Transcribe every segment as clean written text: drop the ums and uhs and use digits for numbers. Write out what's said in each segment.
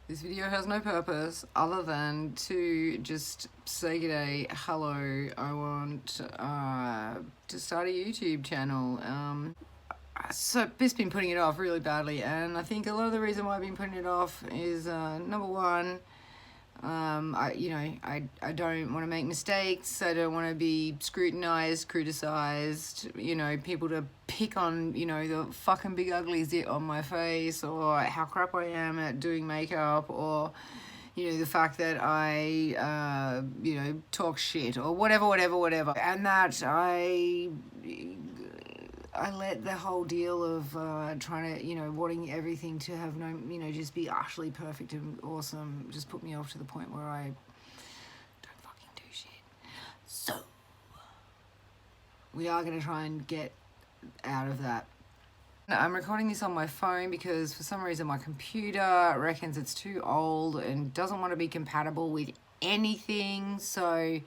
This video has no purpose other than to just say g'day, hello, I want to start a YouTube channel. So I've just been putting it off really badly, and I think a lot of the reason why I've been putting it off is number one, I don't want to make mistakes. I don't want to be scrutinized, criticized, people to pick on, the fucking big ugly zit on my face, or how crap I am at doing makeup, or, the fact that I, talk shit, or whatever. And that I let the whole deal of trying to, wanting everything to have no, just be utterly perfect and awesome, just put me off to the point where I don't fucking do shit. So, we are going to try and get out of that. I'm recording this on my phone because for some reason my computer reckons it's too old and doesn't want to be compatible with anything, so...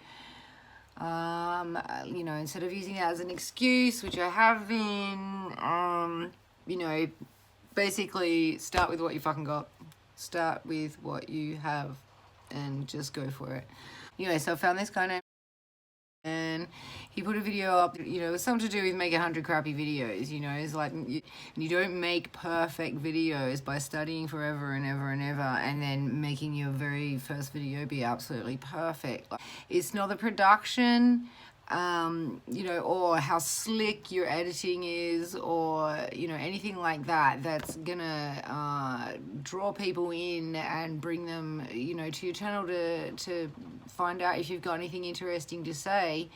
instead of using it as an excuse, which I have been, basically start with what you fucking got. Start with what you have and just go for it. Anyway, so I found this guy named and he put a video up, it was something to do with make 100 crappy videos, it's like you don't make perfect videos by studying forever and ever and ever and then making your very first video be absolutely perfect. It's not the production, or how slick your editing is, or, anything like that that's gonna draw people in and bring them, to your channel to find out if you've got anything interesting to say.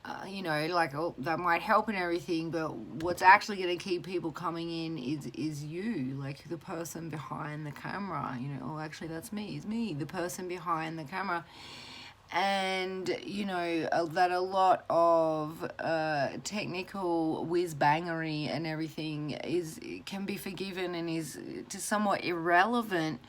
That might help and everything, but what's actually going to keep people coming in is you, like the person behind the camera, actually that's me, it's me, the person behind the camera. And, that a lot of technical whiz-bangery and everything can be forgiven and is just somewhat irrelevant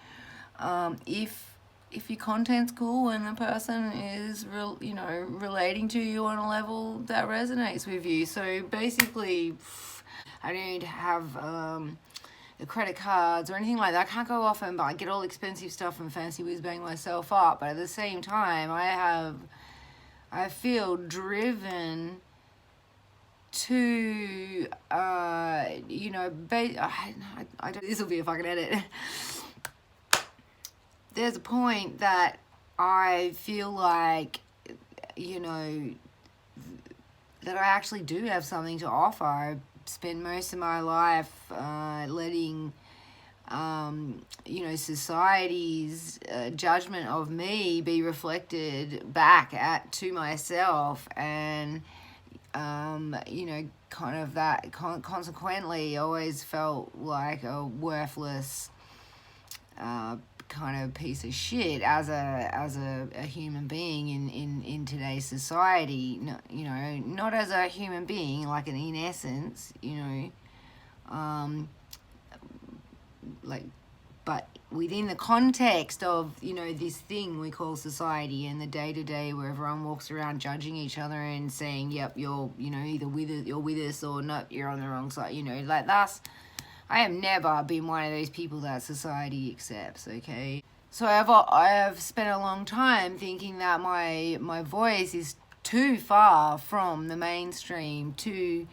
if your content's cool and the person is relating to you on a level that resonates with you. So basically, I don't have the credit cards or anything like that. I can't go off and get all expensive stuff and fancy whiz-bang myself up, but at the same time I feel driven to this will be a fucking edit. There's a point that I feel like, that I actually do have something to offer. I spend most of my life letting, society's judgment of me be reflected back to myself, and, kind of that consequently always felt like a worthless kind of piece of shit as a human being in today's society. Not as a human being, like in essence, but within the context of this thing we call society, and the day-to-day where everyone walks around judging each other and saying, yep, you're either you're with us or not, you're on the wrong side, I have never been one of those people that society accepts, okay? So I have spent a long time thinking that my voice is too far from the mainstream to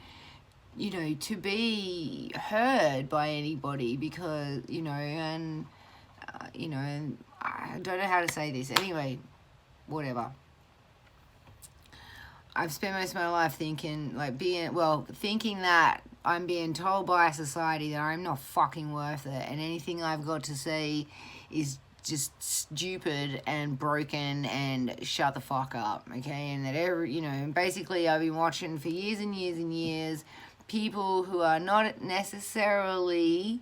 be heard by anybody, because, and I don't know how to say this. Anyway, whatever. I've spent most of my life thinking that I'm being told by society that I'm not fucking worth it, and anything I've got to say is just stupid and broken and shut the fuck up, okay? And that basically I've been watching for years and years and years people who are not necessarily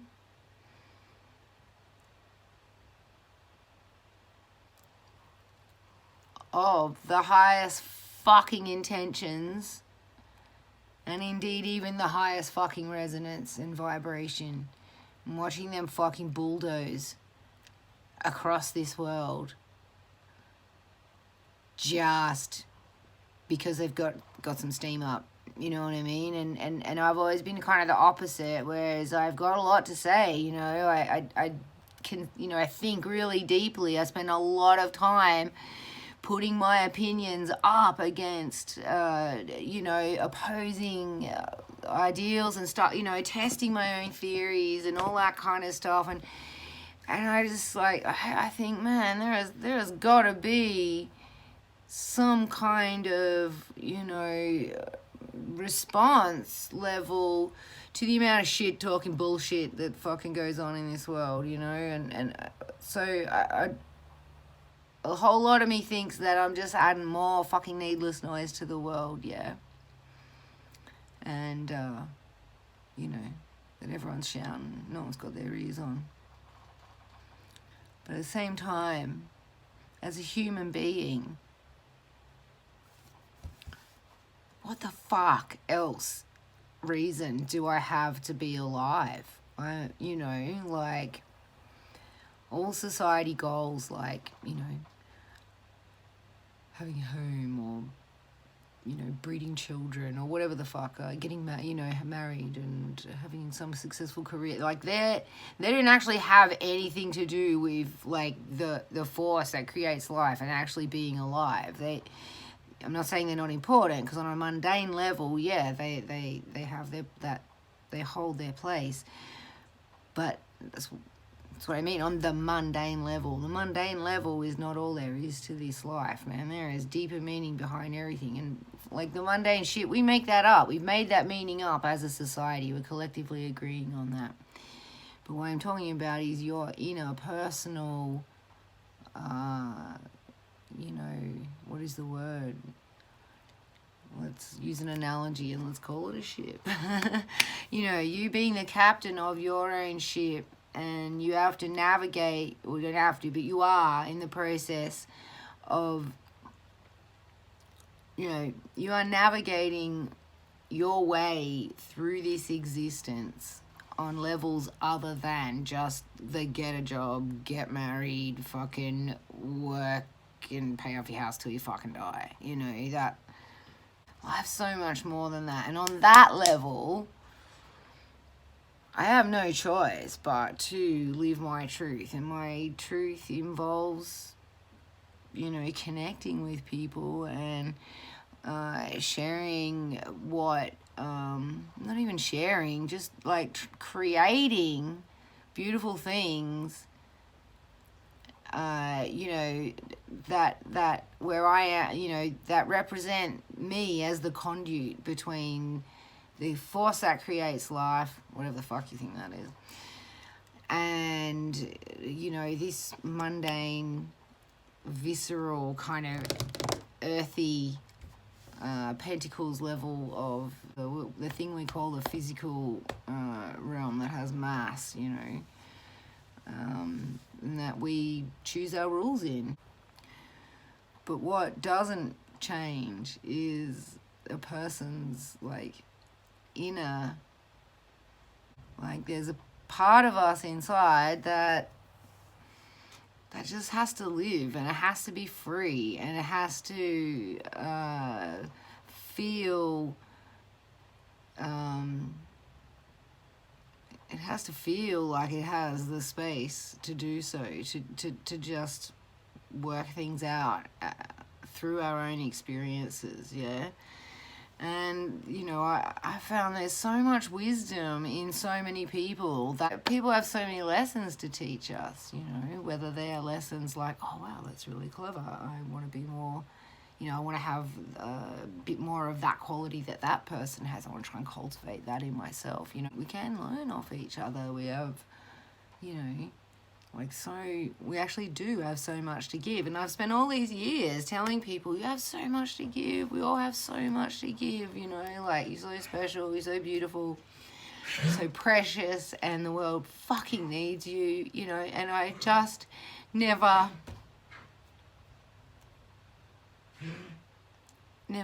of the highest fucking intentions, and indeed even the highest fucking resonance and vibration, and watching them fucking bulldoze across this world just because they've got some steam up, you know what I mean? And I've always been kind of the opposite, whereas I've got a lot to say, I I think really deeply. I spend a lot of time putting my opinions up against, opposing ideals and stuff, testing my own theories and all that kind of stuff. And I just I think, man, there has got to be some kind of, response level to the amount of shit talking bullshit that fucking goes on in this world, and so a whole lot of me thinks that I'm just adding more fucking needless noise to the world, yeah. And, that everyone's shouting, no one's got their ears on. But at the same time, as a human being, what the fuck else reason do I have to be alive? All society goals, having a home or, breeding children or whatever the fuck, getting married and having some successful career, they don't actually have anything to do with the force that creates life and actually being alive. I'm not saying they're not important, because on a mundane level, yeah, they have they hold their place, but that's what I mean. On the mundane level is not all there is to this life, man. There is deeper meaning behind everything, and the mundane shit, we make that up. We've made that meaning up as a society. We're collectively agreeing on that. But what I'm talking about is your inner personal, what is the word? Let's use an analogy and let's call it a ship. You being the captain of your own ship, and you have to navigate, or you don't have to, but you are in the process of, you are navigating your way through this existence on levels other than just the get a job, get married, fucking work and pay off your house till you fucking die. That life's so much more than that. And on that level, I have no choice but to live my truth. And my truth involves, connecting with people and sharing what, not even sharing, just creating beautiful things, that where I am, that represent me as the conduit between the force that creates life, whatever the fuck you think that is, and, this mundane, visceral, kind of earthy, pentacles level of the thing we call the physical realm that has mass, and that we choose our rules in. But what doesn't change is a person's inner, there's a part of us inside that just has to live, and it has to be free, and it has to feel, it has to feel like it has the space to do so, to just work things out through our own experiences, yeah? And, I found there's so much wisdom in so many people, that people have so many lessons to teach us, whether they are lessons like, oh, wow, that's really clever. I want to be more, I want to have a bit more of that quality that person has. I want to try and cultivate that in myself. We can learn off each other. We have, we actually do have so much to give. And I've spent all these years telling people, you have so much to give. We all have so much to give, you're so special, you're so beautiful, so precious, and the world fucking needs you, and I just never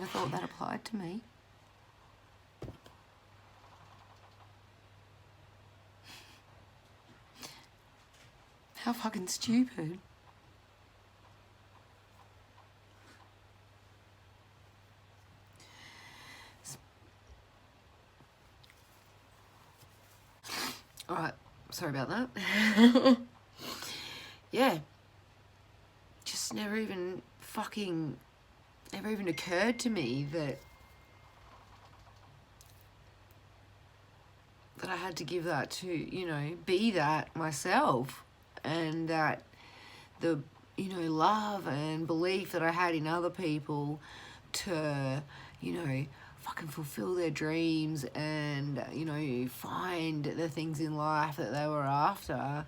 thought that applied to me. How fucking stupid. Alright, sorry about that. yeah, just never even occurred to me that I had to give that to, you know, be that myself, and that the, you know, love and belief that I had in other people to, you know, fucking fulfill their dreams and, you know, find the things in life that they were after,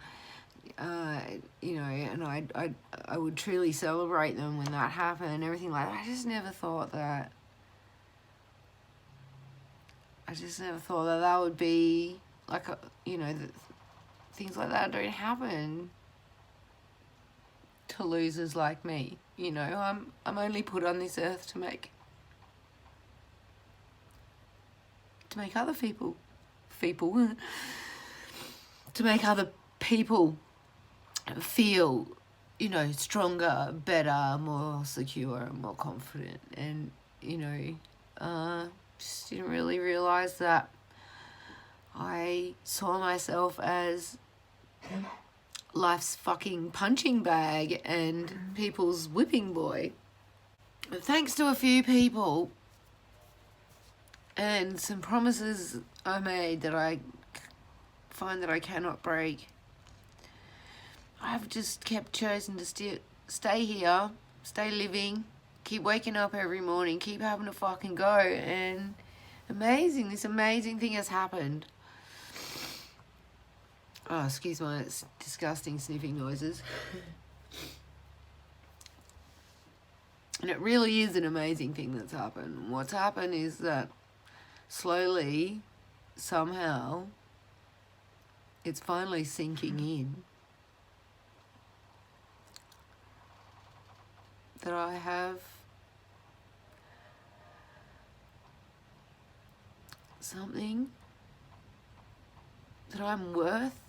you know, and I would truly celebrate them when that happened and everything like that. I just never thought that that would be like, you know, things like that don't happen to losers like me. You know, I'm only put on this earth to make other people to make other people feel, you know, stronger, better, more secure, and more confident. And, you know, just didn't really realize that I saw myself as life's fucking punching bag and people's whipping boy. But thanks to a few people and some promises I made that I find that I cannot break, I've just kept chosen to stay here, stay living, keep waking up every morning, keep having to fucking go, and this amazing thing has happened. Oh, excuse my disgusting sniffing noises. And it really is an amazing thing that's happened. What's happened is that slowly, somehow, it's finally sinking in that I have something that I'm worth,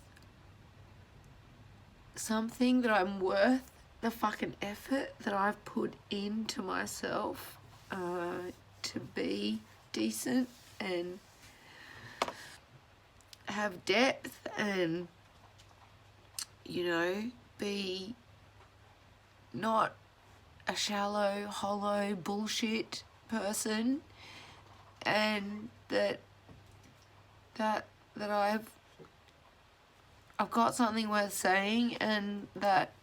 the fucking effort that I've put into myself to be decent and have depth and, you know, be not a shallow, hollow bullshit person, and that I've got something worth saying, and that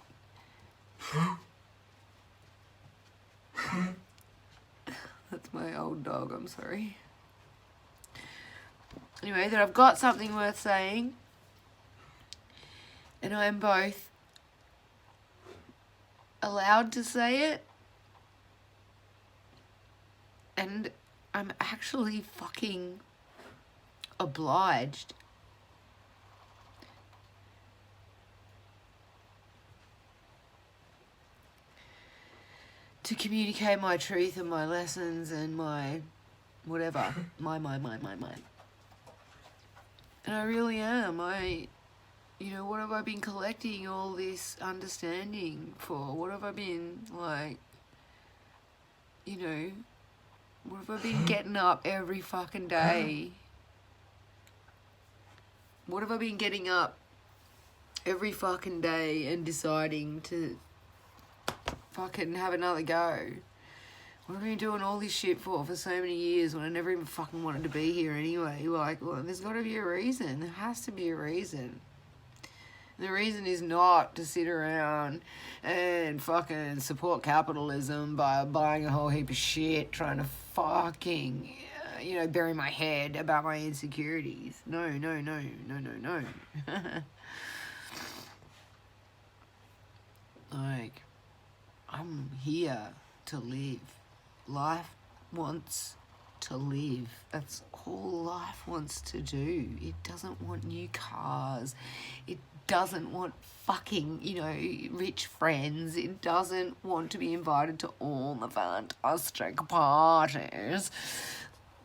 that's my old dog, I'm sorry. Anyway, that I've got something worth saying, and I'm both allowed to say it, and I'm actually fucking obliged to communicate my truth and my lessons and my whatever, my. And I really am. You know, what have I been collecting all this understanding for? What have I been, like, you know, what have I been getting up every fucking day? What have I been getting up every fucking day and deciding to fucking have another go? What have I been doing all this shit for so many years when I never even fucking wanted to be here anyway? Like, well, there's got to be a reason. There has to be a reason. And the reason is not to sit around and fucking support capitalism by buying a whole heap of shit, trying to fucking, you know, bury my head about my insecurities. No. Like, I'm here to live. Life wants to live. That's all life wants to do. It doesn't want new cars. It doesn't want fucking, you know, rich friends. It doesn't want to be invited to all the fantastic parties.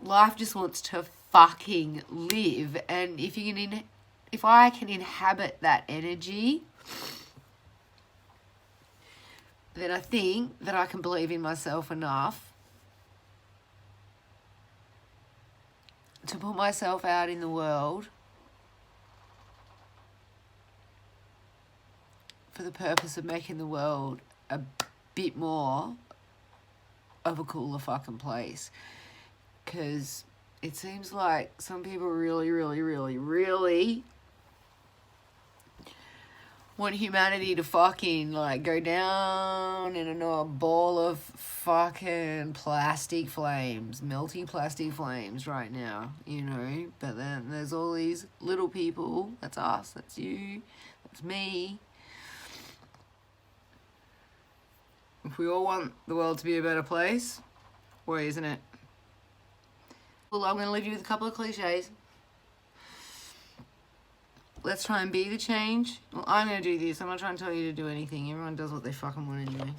Life just wants to fucking live. And if I can inhabit that energy, then I think that I can believe in myself enough to put myself out in the world for the purpose of making the world a bit more of a cooler fucking place. Because it seems like some people really want humanity to fucking like go down in a ball of fucking plastic flames, melty plastic flames right now, you know. But then there's all these little people. That's us, that's you, that's me. If we all want the world to be a better place, why isn't it? Well, I'm going to leave you with a couple of cliches. Let's try and be the change. Well, I'm going to do this. I'm not trying to tell you to do anything. Everyone does what they fucking want anyway.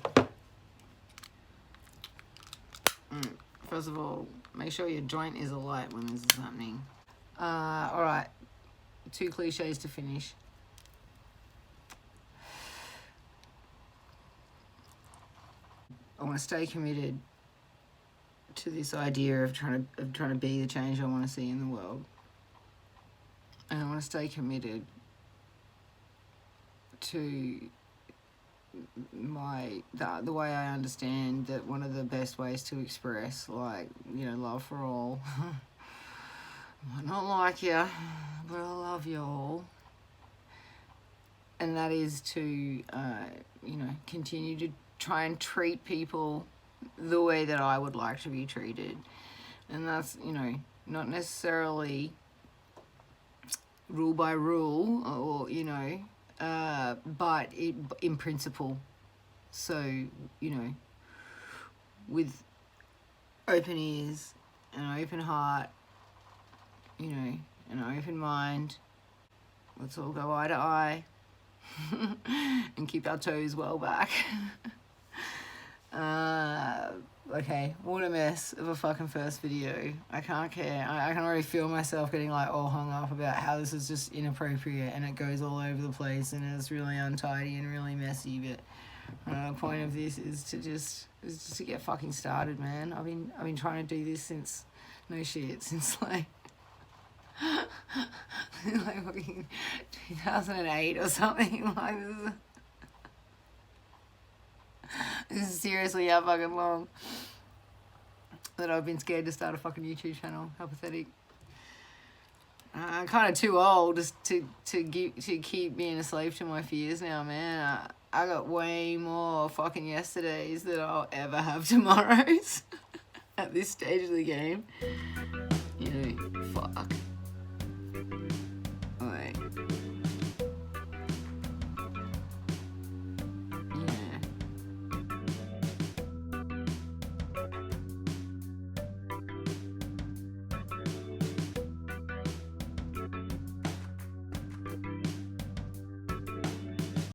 First of all, make sure your joint is alight when this is happening. Alright. 2 cliches to finish. I want to stay committed to this idea of trying to be the change I want to see in the world. And I want to stay committed to the way I understand that one of the best ways to express, like, you know, love for all. I might not like you, but I love you all. And that is to, you know, continue to try and treat people the way that I would like to be treated. And that's, you know, not necessarily rule by rule, or, you know, but in principle. So, you know, with open ears and an open heart, you know, and an open mind, let's all go eye to eye and keep our toes well back. Okay, what a mess of a fucking first video. I can't care. I can already feel myself getting like all hung up about how this is just inappropriate and it goes all over the place and it's really untidy and really messy. But the point of this is just to get fucking started, man. I've been trying to do this since like like fucking 2008 or something. Like this is seriously how fucking long that I've been scared to start a fucking YouTube channel. How pathetic. I'm kind of too old just to keep being a slave to my fears now, man. I got way more fucking yesterdays than I'll ever have tomorrows at this stage of the game. You know, fuck.